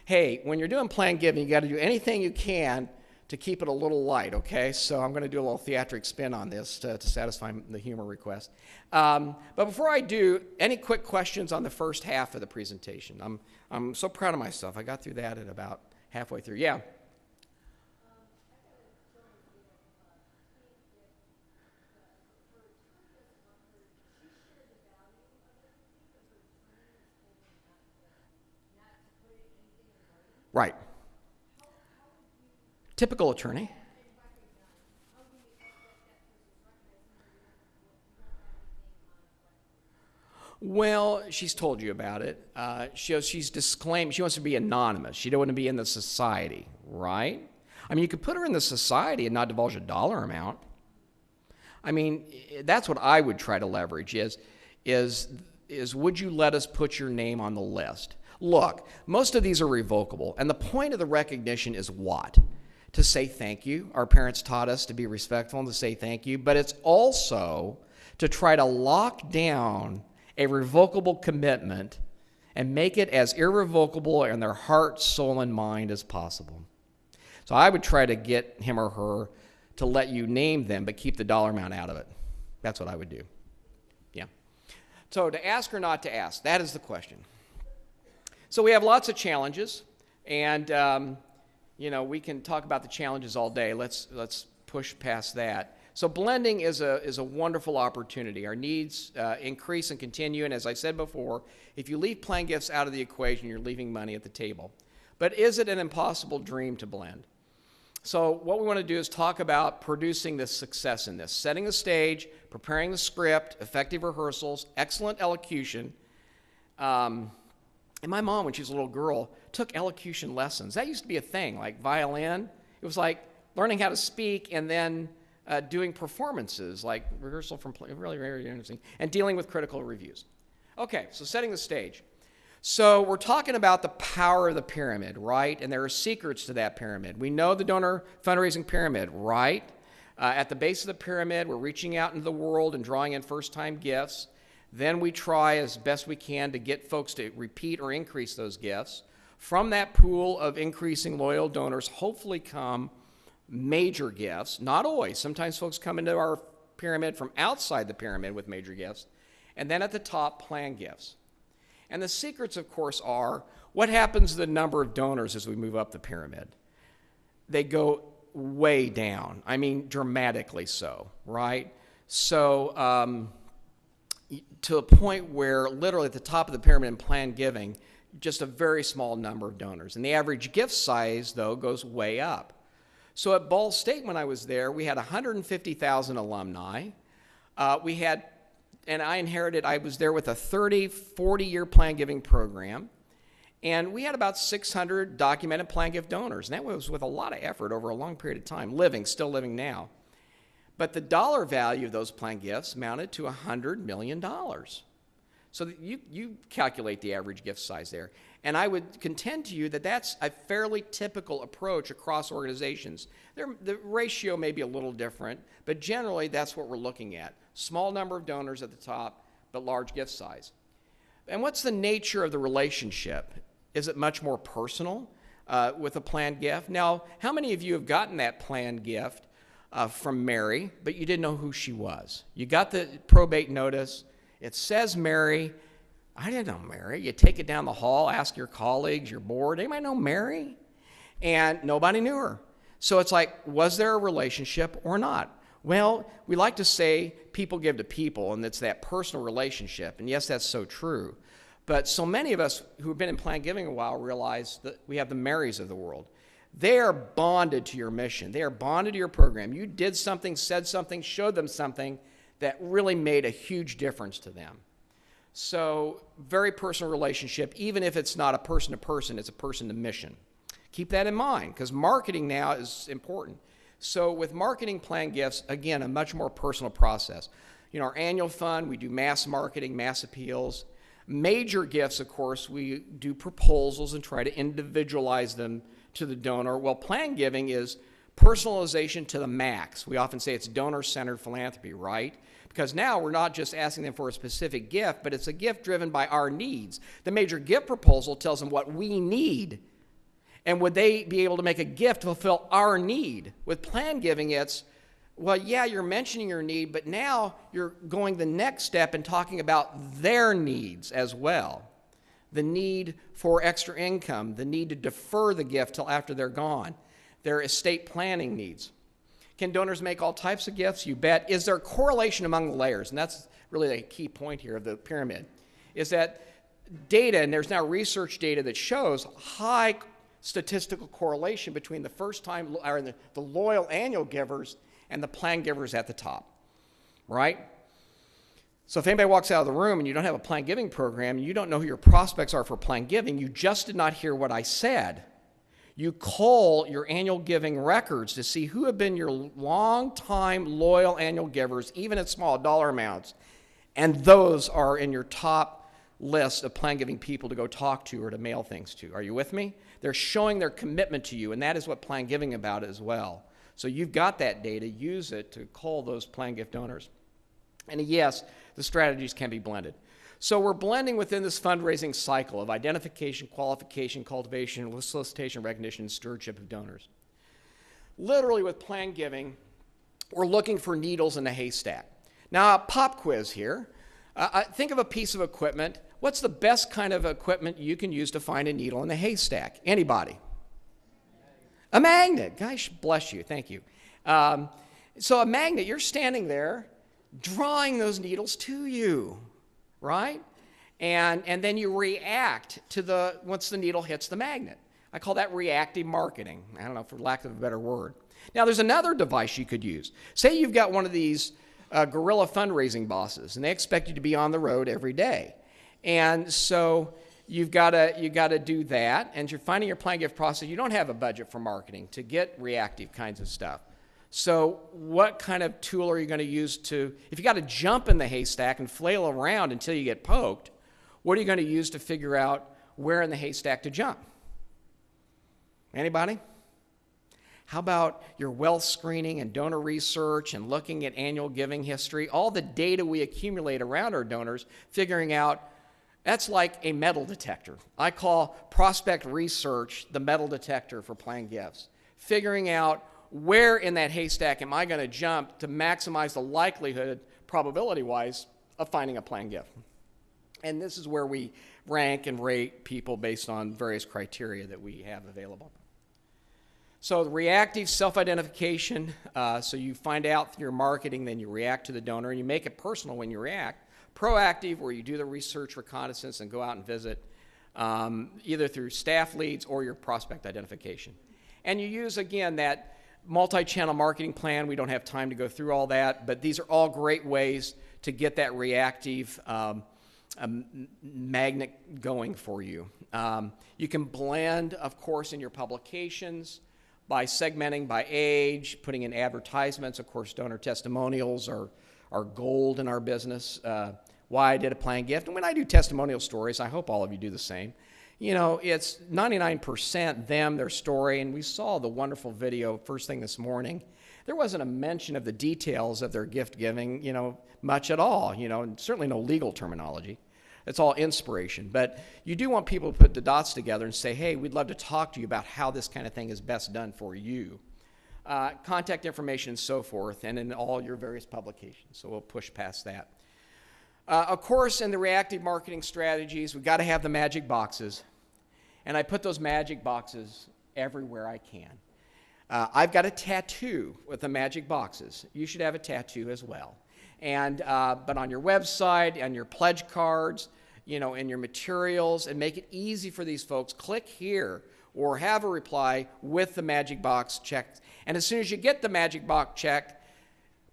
Hey, when you're doing planned giving, you got to do anything you can to keep it a little light, okay? So I'm going to do a little theatric spin on this to satisfy the humor request. But before I do, any quick questions on the first half of the presentation? I'm so proud of myself. I got through that at about halfway through. Yeah. Right. Typical attorney. Well, she's told you about it. She's disclaimed she wants to be anonymous. She don't want to be in the society, right? I mean, you could put her in the society and not divulge a dollar amount. I mean, that's what I would try to leverage is would you let us put your name on the list? Look, most of these are revocable, and the point of the recognition is what? To say thank you. Our parents taught us to be respectful and to say thank you, but it's also to try to lock down a revocable commitment and make it as irrevocable in their heart, soul, and mind as possible. So I would try to get him or her to let you name them, but keep the dollar amount out of it. That's what I would do. Yeah. So to ask or not to ask, that is the question. So we have lots of challenges, and we can talk about the challenges all day. Let's push past that. So blending is a wonderful opportunity. Our needs increase and continue, and as I said before, if you leave planned gifts out of the equation, you're leaving money at the table. But is it an impossible dream to blend? So what we want to do is talk about producing the success in this, setting the stage, preparing the script, effective rehearsals, excellent elocution. And my mom, when she was a little girl, took elocution lessons. That used to be a thing, like violin. It was like learning how to speak and then doing performances, like rehearsal from play, really very interesting, and dealing with critical reviews. Okay, so setting the stage. So we're talking about the power of the pyramid, right? And there are secrets to that pyramid. We know the donor fundraising pyramid, right? At the base of the pyramid, we're reaching out into the world and drawing in first-time gifts. Then we try as best we can to get folks to repeat or increase those gifts. From that pool of increasing loyal donors, hopefully come major gifts. Not always. Sometimes folks come into our pyramid from outside the pyramid with major gifts. And then at the top, planned gifts. And the secrets, of course, are what happens to the number of donors as we move up the pyramid. They go way down. I mean, dramatically so, right? So to a point where literally at the top of the pyramid in planned giving, just a very small number of donors. And the average gift size, though, goes way up. So at Ball State, when I was there, we had 150,000 alumni. I was there with a 40-year planned giving program. And we had about 600 documented planned gift donors. And that was with a lot of effort over a long period of time, still living now. But the dollar value of those planned gifts amounted to $100 million. So you calculate the average gift size there. And I would contend to you that that's a fairly typical approach across organizations. The ratio may be a little different, but generally that's what we're looking at. Small number of donors at the top, but large gift size. And what's the nature of the relationship? Is it much more personal with a planned gift? Now, how many of you have gotten that planned gift from Mary, but you didn't know who she was? You got the probate notice. It says Mary. I didn't know Mary. You take it down the hall, ask your colleagues, your board, anybody know Mary? And nobody knew her. So it's like, was there a relationship or not? Well, we like to say people give to people, and it's that personal relationship. And yes, that's so true. But so many of us who have been in planned giving a while realize that we have the Marys of the world. They are bonded to your mission. They are bonded to your program. You did something, said something, showed them something that really made a huge difference to them. So very personal relationship, even if it's not a person-to-person, it's a person-to-mission. Keep that in mind, because marketing now is important. So with marketing planned gifts, again, a much more personal process. You know, our annual fund, we do mass marketing, mass appeals. Major gifts, of course, we do proposals and try to individualize them to the donor. Well, planned giving is personalization to the max. We often say it's donor-centered philanthropy, right? Because now we're not just asking them for a specific gift, but it's a gift driven by our needs. The major gift proposal tells them what we need. And would they be able to make a gift to fulfill our need? With planned giving, it's, well, yeah, you're mentioning your need, but now you're going the next step and talking about their needs as well. The need for extra income, the need to defer the gift till after they're gone, their estate planning needs. Can donors make all types of gifts? You bet. Is there correlation among the layers? And that's really the key point here of the pyramid, is that data, and there's now research data that shows high statistical correlation between the first-time, or the loyal annual givers and the planned givers at the top, right? So if anybody walks out of the room and you don't have a planned giving program, and you don't know who your prospects are for planned giving, you just did not hear what I said. You call your annual giving records to see who have been your long-time loyal annual givers, even at small dollar amounts, and those are in your top list of planned giving people to go talk to or to mail things to. Are you with me? They're showing their commitment to you, and that is what planned giving about as well. So you've got that data. Use it to call those planned gift donors. And yes, the strategies can be blended. So we're blending within this fundraising cycle of identification, qualification, cultivation, solicitation, recognition, and stewardship of donors. Literally with planned giving, we're looking for needles in the haystack. Now, a pop quiz here. Think of a piece of equipment. What's the best kind of equipment you can use to find a needle in the haystack? Anybody? A magnet. Gosh, bless you. Thank you. So a magnet, you're standing there drawing those needles to you, right? And then you react to once the needle hits the magnet. I call that reactive marketing. I don't know, for lack of a better word. Now, there's another device you could use. Say you've got one of these guerrilla fundraising bosses, and they expect you to be on the road every day. And so you've got to do that, and you're finding your planned gift process. You don't have a budget for marketing to get reactive kinds of stuff. So what kind of tool are you going to use if you got to jump in the haystack and flail around until you get poked, what are you going to use to figure out where in the haystack to jump? Anybody? How about your wealth screening and donor research and looking at annual giving history? All the data we accumulate around our donors, figuring out, that's like a metal detector. I call prospect research the metal detector for planned gifts. Figuring out where in that haystack am I going to jump to maximize the likelihood, probability-wise, of finding a planned gift. And this is where we rank and rate people based on various criteria that we have available. So the reactive self-identification, so you find out through your marketing, then you react to the donor, and you make it personal when you react. Proactive, where you do the research, reconnaissance, and go out and visit, either through staff leads or your prospect identification. And you use, again, that multi-channel marketing plan. We don't have time to go through all that, but these are all great ways to get that reactive magnet going for you. You can blend, of course, in your publications by segmenting by age, putting in advertisements. Of course, donor testimonials are gold in our business. Why I did a planned gift. And when I do testimonial stories, I hope all of you do the same. You know, it's 99% them, their story, and we saw the wonderful video first thing this morning. There wasn't a mention of the details of their gift giving, you know, much at all, you know, and certainly no legal terminology. It's all inspiration. But you do want people to put the dots together and say, hey, we'd love to talk to you about how this kind of thing is best done for you. Contact information and so forth, and in all your various publications. So we'll push past that. Of course, in the reactive marketing strategies, we've got to have the magic boxes. And I put those magic boxes everywhere I can. I've got a tattoo with the magic boxes. You should have a tattoo as well. And, but on your website, on your pledge cards, you know, in your materials, and make it easy for these folks. Click here or have a reply with the magic box checked. And as soon as you get the magic box checked,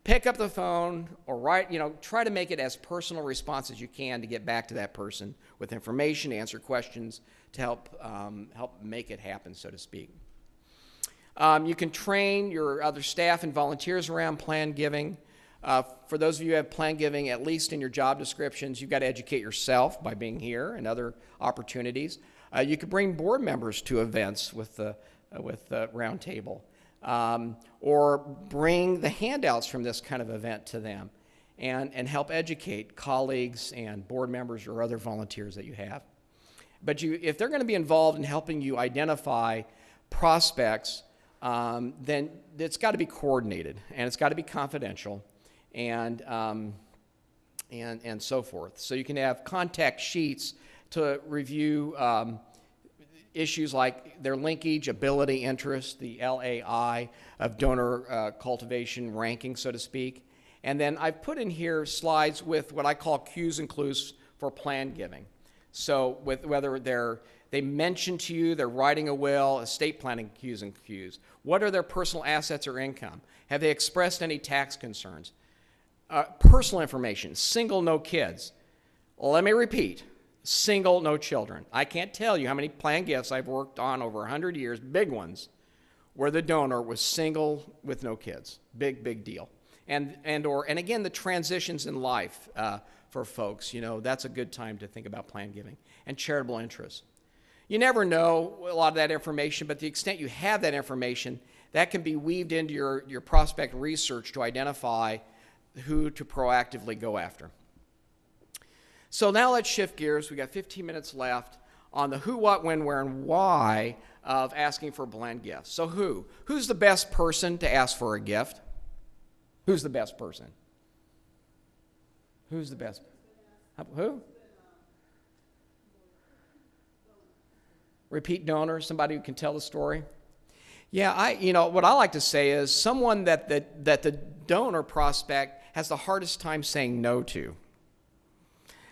pick up the phone or write, you know, try to make it as personal a response as you can to get back to that person with information, answer questions to help make it happen, so to speak. You can train your other staff and volunteers around planned giving. For those of you who have planned giving, at least in your job descriptions, you've got to educate yourself by being here and other opportunities. You could bring board members to events with the round table. Or bring the handouts from this kind of event to them and help educate colleagues and board members or other volunteers that you have. But if they're going to be involved in helping you identify prospects, then it's got to be coordinated and it's got to be confidential and so forth. So you can have contact sheets to review issues like their linkage, ability, interest, the LAI of donor cultivation ranking, so to speak. And then I've put in here slides with what I call Q's and clues for planned giving. So with whether they mention to you they're writing a will, estate planning Q's and Q's. What are their personal assets or income? Have they expressed any tax concerns? Personal information, single, no kids. Well, let me repeat. Single, no children. I can't tell you how many planned gifts I've worked on over 100 years, big ones, where the donor was single with no kids. Big deal. And again, the transitions in life for folks, you know, that's a good time to think about planned giving. And charitable interests. You never know a lot of that information, but to the extent you have that information, that can be weaved into your prospect research to identify who to proactively go after. So now let's shift gears. We've got 15 minutes left on the who, what, when, where, and why of asking for planned gifts. So who's the best person to ask for a gift? Who's the best person? Who's the best? Who? Repeat donor, somebody who can tell the story. Yeah, what I like to say is someone that the donor prospect has the hardest time saying no to.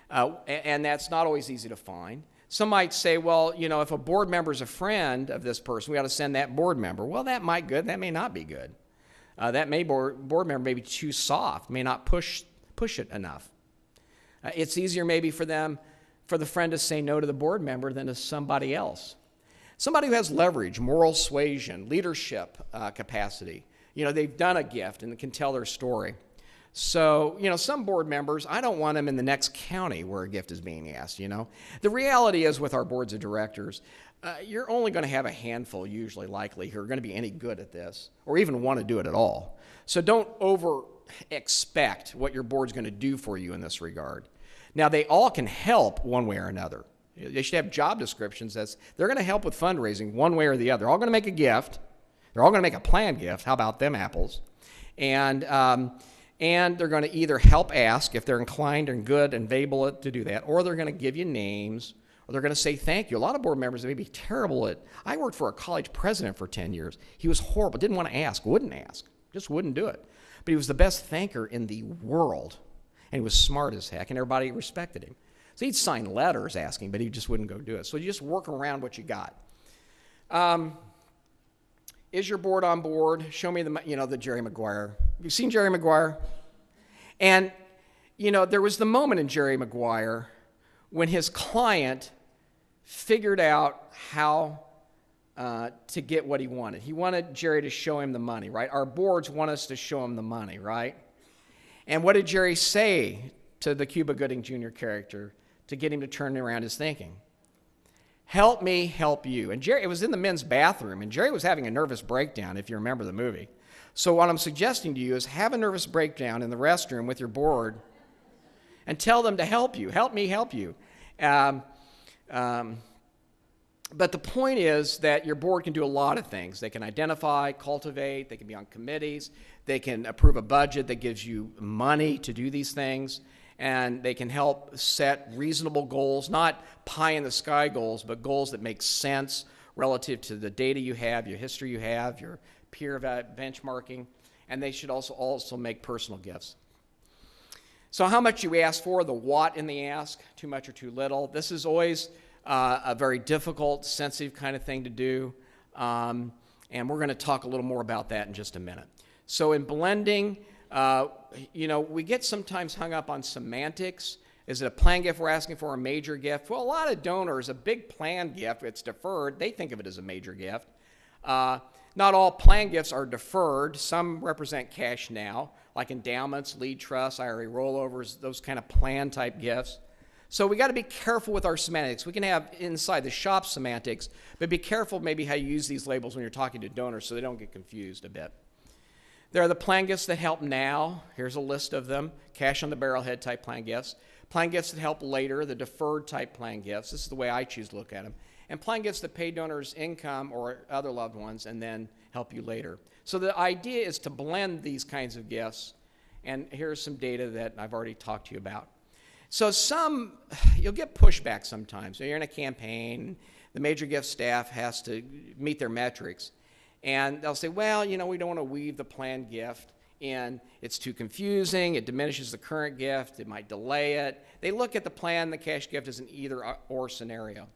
And that's not always easy to find. Some might say, well, you know, if a board member is a friend of this person, we ought to send that board member. Well, that might good, that may not be good. That board member may be too soft, may not push it enough. It's easier maybe for the friend to say no to the board member than to somebody else. Somebody who has leverage, moral suasion, leadership capacity. You know, they've done a gift and can tell their story. So, some board members, I don't want them in the next county where a gift is being asked, The reality is with our boards of directors, you're only going to have a handful, usually, likely, who are going to be any good at this or even want to do it at all. So don't over-expect what your board's going to do for you in this regard. Now, they all can help one way or another. They should have job descriptions that they're going to help with fundraising one way or the other. They're all going to make a gift. They're all going to make a planned gift. How about them apples? And they're going to either help ask if they're inclined and good and able to do that, or they're going to give you names, or they're going to say thank you. A lot of board members may be terrible at. I worked for a college president for 10 years. He was horrible. Didn't want to ask. Wouldn't ask. Just wouldn't do it. But he was the best thanker in the world, and he was smart as heck, and everybody respected him. So he'd sign letters asking, but he just wouldn't go do it. So you just work around what you got. Is your board on board? Show me the Jerry Maguire. You've seen Jerry Maguire? And, there was the moment in Jerry Maguire when his client figured out how to get what he wanted. He wanted Jerry to show him the money, right? Our boards want us to show him the money, right? And what did Jerry say to the Cuba Gooding Jr. character to get him to turn around his thinking? Help me help you. And Jerry, it was in the men's bathroom, and Jerry was having a nervous breakdown, if you remember the movie. So what I'm suggesting to you is have a nervous breakdown in the restroom with your board and tell them to help you. Help me help you. But the point is that your board can do a lot of things. They can identify, cultivate, they can be on committees, they can approve a budget that gives you money to do these things, and they can help set reasonable goals, not pie-in-the-sky goals, but goals that make sense relative to the data you have, your history you have, your peer benchmarking, and they should also make personal gifts. So how much you ask for, the what in the ask, too much or too little. This is always a very difficult, sensitive kind of thing to do, and we're going to talk a little more about that in just a minute. So in blending, we get sometimes hung up on semantics. Is it a planned gift we're asking for, a major gift? Well, a lot of donors, a big planned gift, it's deferred. They think of it as a major gift. Not all planned gifts are deferred. Some represent cash now, like endowments, lead trusts, IRA rollovers, those kind of planned type gifts. So we got to be careful with our semantics. We can have inside the shop semantics, but be careful maybe how you use these labels when you're talking to donors so they don't get confused a bit. There are the planned gifts that help now. Here's a list of them. Cash on the barrelhead type planned gifts. Planned gifts that help later, the deferred type planned gifts. This is the way I choose to look at them. And planned gifts that pay donors income or other loved ones and then help you later. So the idea is to blend these kinds of gifts. And here's some data that I've already talked to you about. So you'll get pushback sometimes. So you're in a campaign, the major gift staff has to meet their metrics. And they'll say, well, we don't want to weave the planned gift in. It's too confusing. It diminishes the current gift. It might delay it. They look at the plan, the cash gift as an either-or scenario.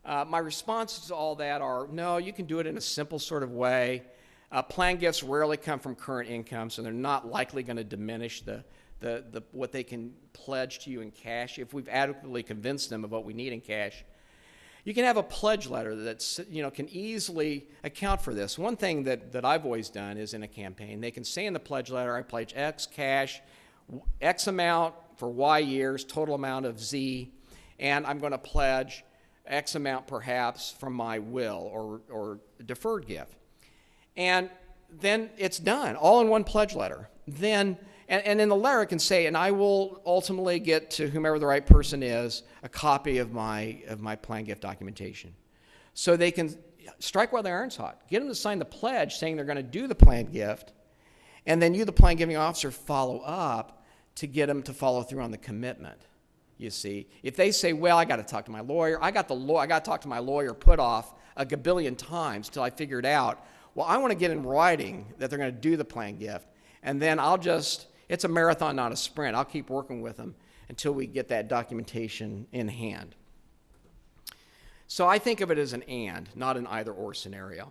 My responses to all that are, no, you can do it in a simple sort of way. Planned gifts rarely come from current income, so they're not likely going to diminish what they can pledge to you in cash if we've adequately convinced them of what we need in cash. You can have a pledge letter that can easily account for this. One thing that I've always done is in a campaign, they can say in the pledge letter, I pledge X cash, X amount for Y years, total amount of Z, and I'm going to pledge X amount perhaps from my will or deferred gift. And then it's done, all in one pledge letter. Then And in the letter it can say, and I will ultimately get to whomever the right person is a copy of my planned gift documentation. So they can strike while the iron's hot. Get them to sign the pledge saying they're going to do the planned gift, and then you, the planned giving officer, follow up to get them to follow through on the commitment. You see, if they say, well, I got to talk to my lawyer, I got to talk to my lawyer put off a gabillion times till I figured out, well, I want to get in writing that they're going to do the planned gift, and then it's a marathon, not a sprint. I'll keep working with them until we get that documentation in hand. So I think of it as an and, not an either-or scenario.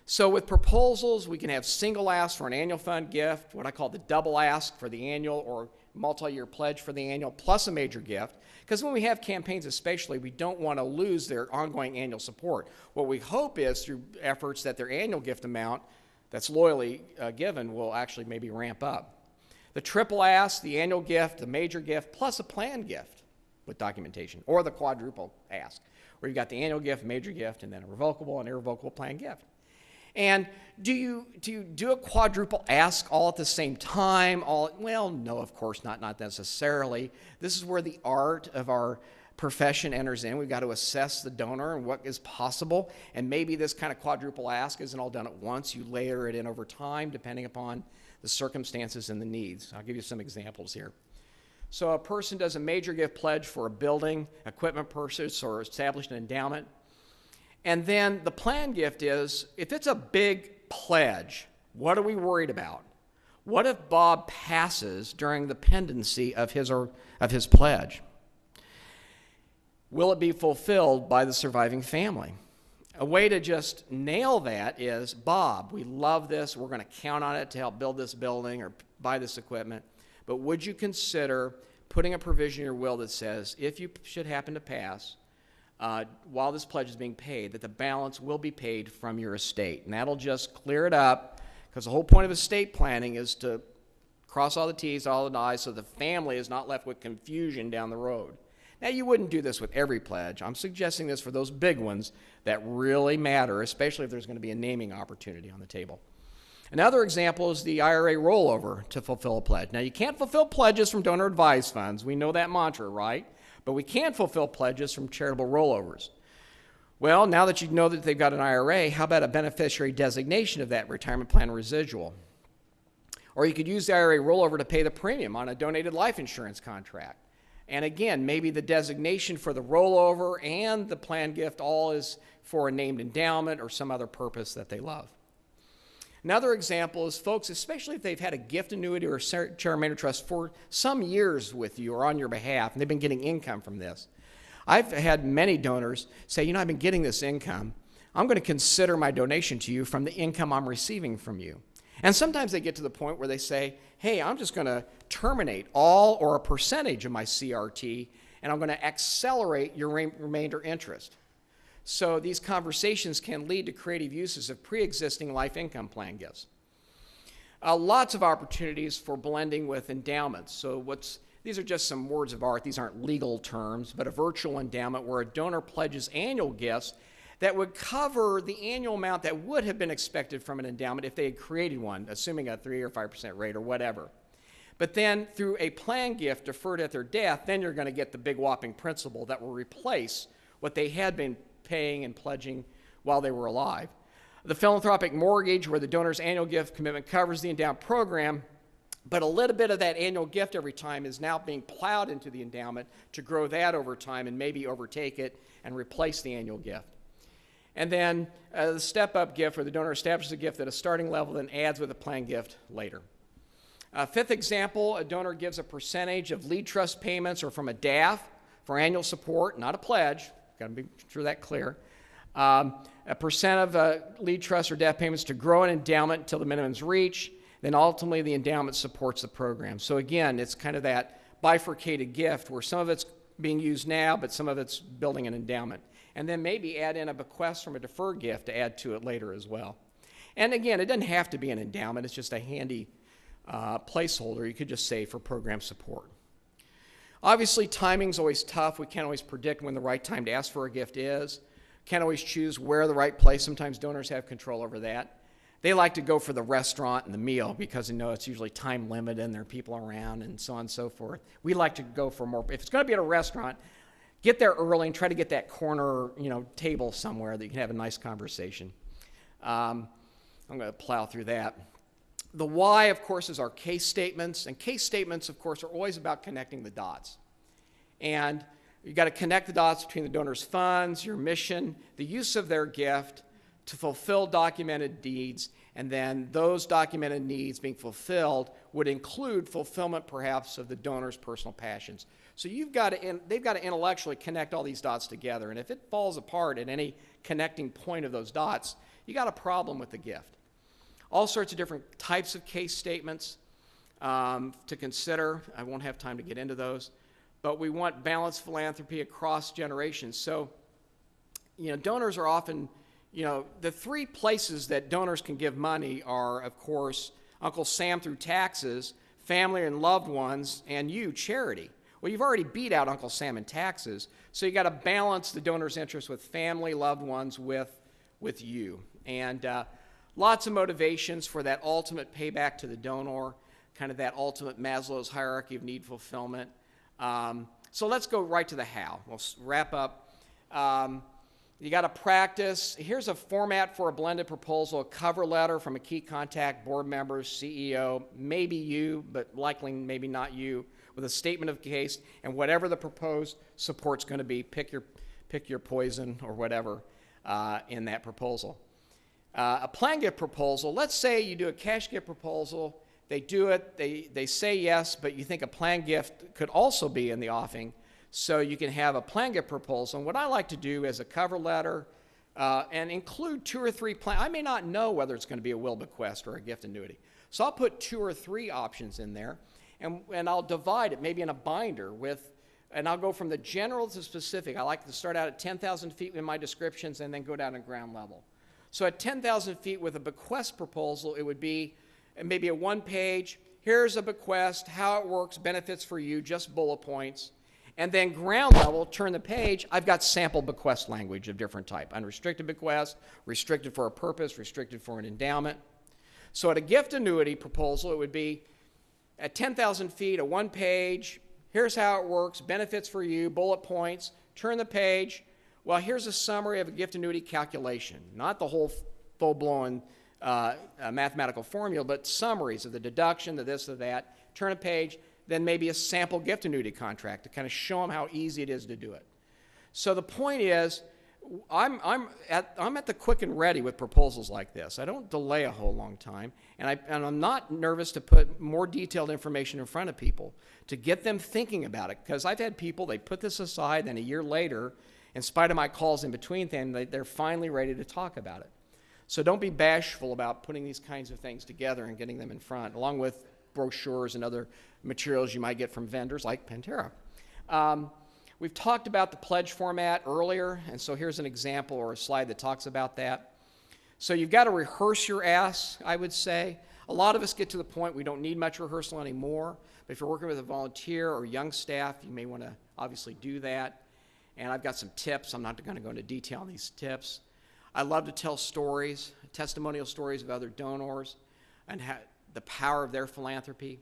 So with proposals, we can have single ask for an annual fund gift, what I call the double ask for the annual or multi-year pledge for the annual, plus a major gift. Because when we have campaigns especially, we don't want to lose their ongoing annual support. What we hope is through efforts that their annual gift amount that's loyally given will actually maybe ramp up. The triple ask, the annual gift, the major gift, plus a planned gift with documentation, or the quadruple ask, where you've got the annual gift, major gift, and then a revocable and irrevocable planned gift. And do you do a quadruple ask all at the same time? Well, no, of course not necessarily. This is where the art of our profession enters in. We've got to assess the donor and what is possible, and maybe this kind of quadruple ask isn't all done at once. You layer it in over time depending upon the circumstances and the needs. I'll give you some examples here. So a person does a major gift pledge for a building, equipment purchase, or establish an endowment. And then the planned gift is, if it's a big pledge, what are we worried about? What if Bob passes during the pendency of his pledge? Will it be fulfilled by the surviving family? A way to just nail that is, Bob, we love this. We're going to count on it to help build this building or buy this equipment. But would you consider putting a provision in your will that says, if you should happen to pass, while this pledge is being paid, that the balance will be paid from your estate? And that'll just clear it up, because the whole point of estate planning is to cross all the T's, all the I's, so the family is not left with confusion down the road. Now, you wouldn't do this with every pledge. I'm suggesting this for those big ones that really matter, especially if there's going to be a naming opportunity on the table. Another example is the IRA rollover to fulfill a pledge. Now, you can't fulfill pledges from donor advised funds. We know that mantra, right? But we can fulfill pledges from charitable rollovers. Well, now that you know that they've got an IRA, how about a beneficiary designation of that retirement plan residual? Or you could use the IRA rollover to pay the premium on a donated life insurance contract. And again, maybe the designation for the rollover and the planned gift all is for a named endowment or some other purpose that they love. Another example is folks, especially if they've had a gift annuity or a charitable trust for some years with you or on your behalf, and they've been getting income from this. I've had many donors say, I've been getting this income. I'm going to consider my donation to you from the income I'm receiving from you. And sometimes they get to the point where they say, hey, I'm just going to terminate all or a percentage of my CRT, and I'm going to accelerate your remainder interest. So these conversations can lead to creative uses of pre-existing life income plan gifts. Lots of opportunities for blending with endowments. So these are just some words of art. These aren't legal terms, but a virtual endowment where a donor pledges annual gifts that would cover the annual amount that would have been expected from an endowment if they had created one, assuming a 3 or 5% rate or whatever. But then through a planned gift deferred at their death, then you're going to get the big whopping principal that will replace what they had been paying and pledging while they were alive. The philanthropic mortgage, where the donor's annual gift commitment covers the endowment program, but a little bit of that annual gift every time is now being plowed into the endowment to grow that over time and maybe overtake it and replace the annual gift. And then the step-up gift, where the donor establishes a gift at a starting level, then adds with a planned gift later. Fifth example, a donor gives a percentage of lead trust payments or from a DAF for annual support, not a pledge. Got to be sure that's clear. A percent of lead trust or DAF payments to grow an endowment until the minimums reach. Then ultimately the endowment supports the program. So again, it's kind of that bifurcated gift where some of it's being used now, but some of it's building an endowment. And then maybe add in a bequest from a deferred gift to add to it later as well. And again, it doesn't have to be an endowment. It's just a handy placeholder. You could just say for program support. Obviously, timing's always tough. We can't always predict when the right time to ask for a gift is. Can't always choose where the right place. Sometimes donors have control over that. They like to go for the restaurant and the meal because they know it's usually time limited and there are people around and so on and so forth. We like to go for more. If it's going to be at a restaurant, get there early and try to get that corner, table somewhere that you can have a nice conversation. I'm going to plow through that. The why, of course, is our case statements. And case statements, of course, are always about connecting the dots. And you've got to connect the dots between the donor's funds, your mission, the use of their gift to fulfill documented needs, and then those documented needs being fulfilled would include fulfillment, perhaps, of the donor's personal passions. So they've got to intellectually connect all these dots together, and if it falls apart at any connecting point of those dots, you got a problem with the gift. All sorts of different types of case statements to consider. I won't have time to get into those, but we want balanced philanthropy across generations. So, donors are often, the three places that donors can give money are, of course, Uncle Sam through taxes, family and loved ones, and you, charity. Well, you've already beat out Uncle Sam in taxes, so you got to balance the donor's interest with family, loved ones, with you. And lots of motivations for that ultimate payback to the donor, kind of that ultimate Maslow's hierarchy of need fulfillment. So let's go right to the how. We'll wrap up. You got to practice. Here's a format for a blended proposal: a cover letter from a key contact, board members, CEO, maybe you, but likely maybe not you, with a statement of case and whatever the proposed support's going to be. Pick your poison or whatever in that proposal. A plan gift proposal. Let's say you do a cash gift proposal. They do it. They say yes, but you think a plan gift could also be in the offing. So you can have a plan gift proposal. And what I like to do is a cover letter and include 2 or 3 plans. I may not know whether it's going to be a will bequest or a gift annuity. So I'll put 2 or 3 options in there, and I'll divide it maybe in a binder and I'll go from the general to specific. I like to start out at 10,000 feet in my descriptions and then go down to ground level. So at 10,000 feet with a bequest proposal, it would be maybe a 1-page, here's a bequest, how it works, benefits for you, just bullet points. And then ground level, turn the page, I've got sample bequest language of different type. Unrestricted bequest, restricted for a purpose, restricted for an endowment. So at a gift annuity proposal, it would be at 10,000 feet, a 1-page, here's how it works, benefits for you, bullet points, turn the page. Well, here's a summary of a gift annuity calculation, not the whole full-blown mathematical formula, but summaries of the deduction, the this, the that. Turn a page. Then maybe a sample gift annuity contract to kind of show them how easy it is to do it. So the point is, I'm at the quick and ready with proposals like this. I don't delay a whole long time, and I'm not nervous to put more detailed information in front of people to get them thinking about it, because I've had people, they put this aside, then a year later, in spite of my calls in between them, they're finally ready to talk about it. So don't be bashful about putting these kinds of things together and getting them in front, along with brochures and other materials you might get from vendors like Pantera. We've talked about the pledge format earlier, and so here's an example or a slide that talks about that. So you've got to rehearse your ask, I would say. A lot of us get to the point we don't need much rehearsal anymore, but if you're working with a volunteer or young staff, you may want to obviously do that. And I've got some tips. I'm not going to go into detail on these tips. I love to tell stories, testimonial stories of other donors and the power of their philanthropy.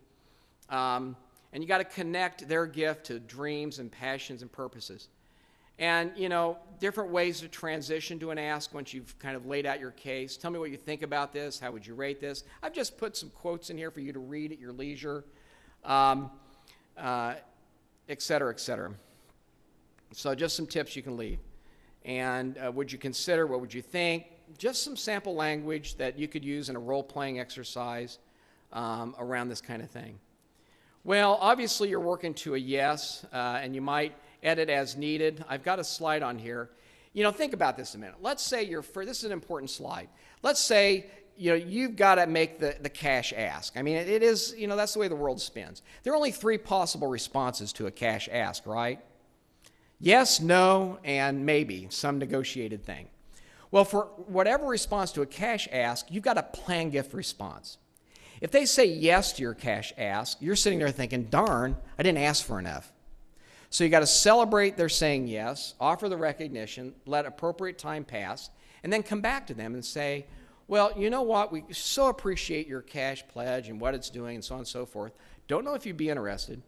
And you got to connect their gift to dreams and passions and purposes. And, you know, different ways to transition to an ask once you've kind of laid out your case. Tell me what you think about this. How would you rate this? I've just put some quotes in here for you to read at your leisure, et cetera, et cetera. So just some tips you can leave. And would you consider, what would you think? Just some sample language that you could use in a role-playing exercise around this kind of thing. Well, obviously you're working to a yes, and you might edit as needed. I've got a slide on here. You know, think about this a minute. Let's say this is an important slide. Let's say, you know, you've got to make the cash ask. I mean, it is, you know, that's the way the world spins. There are only 3 possible responses to a cash ask, right? Yes, no, and maybe, some negotiated thing. Well, for whatever response to a cash ask, you've got a plan gift response. If they say yes to your cash ask, you're sitting there thinking, darn, I didn't ask for enough. So you got to celebrate their saying yes, offer the recognition, let appropriate time pass, and then come back to them and say, well, you know what, we so appreciate your cash pledge and what it's doing and so on and so forth. Don't know if you'd be interested,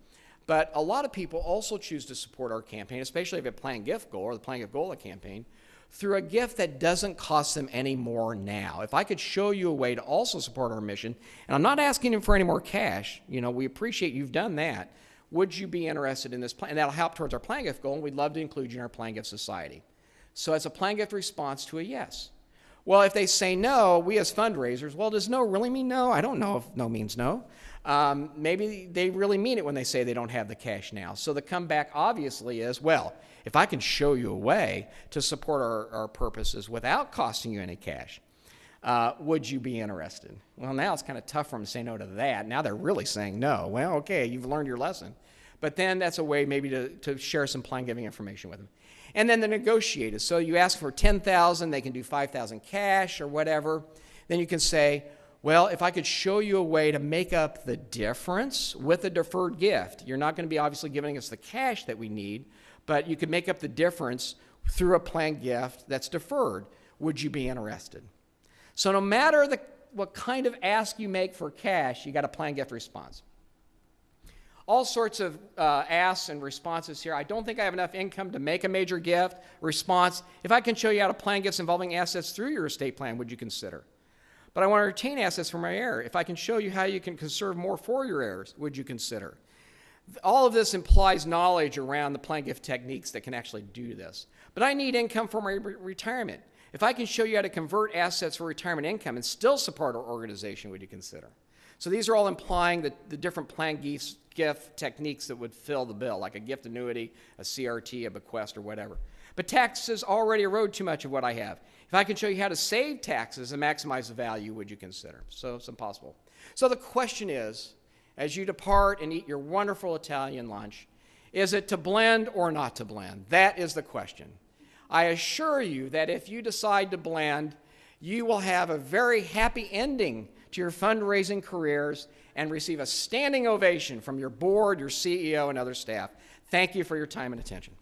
but a lot of people also choose to support our campaign, especially if a plan gift goal or the plan gift goal of campaign, through a gift that doesn't cost them any more now. If I could show you a way to also support our mission, and I'm not asking them for any more cash, you know, we appreciate you've done that, would you be interested in this plan? And that'll help towards our plan gift goal, and we'd love to include you in our plan gift society. So it's a plan gift response to a yes. Well, if they say no, we as fundraisers, well, does no really mean no? I don't know if no means no. Maybe they really mean it when they say they don't have the cash now. So the comeback obviously is, well, if I can show you a way to support our purposes without costing you any cash, would you be interested? Well, now it's kind of tough for them to say no to that. Now they're really saying no. Well, okay, you've learned your lesson. But then that's a way maybe to share some plan giving information with them. And then the negotiators. So you ask for $10,000, they can do $5,000 cash or whatever. Then you can say, Well, if I could show you a way to make up the difference with a deferred gift, you're not going to be obviously giving us the cash that we need, but you could make up the difference through a planned gift that's deferred. Would you be interested? So no matter what kind of ask you make for cash, you got a planned gift response. All sorts of asks and responses here. I don't think I have enough income to make a major gift. Response, if I can show you how to plan gifts involving assets through your estate plan, would you consider? But I want to retain assets for my heir. If I can show you how you can conserve more for your heirs, would you consider? All of this implies knowledge around the plan gift techniques that can actually do this. But I need income for my retirement. If I can show you how to convert assets for retirement income and still support our organization, would you consider? So these are all implying the different plan gift techniques that would fill the bill, like a gift annuity, a CRT, a bequest, or whatever. But taxes already erode too much of what I have. If I can show you how to save taxes and maximize the value, would you consider? So it's impossible. So the question is, as you depart and eat your wonderful Italian lunch, is it to blend or not to blend? That is the question. I assure you that if you decide to blend, you will have a very happy ending to your fundraising careers and receive a standing ovation from your board, your CEO, and other staff. Thank you for your time and attention.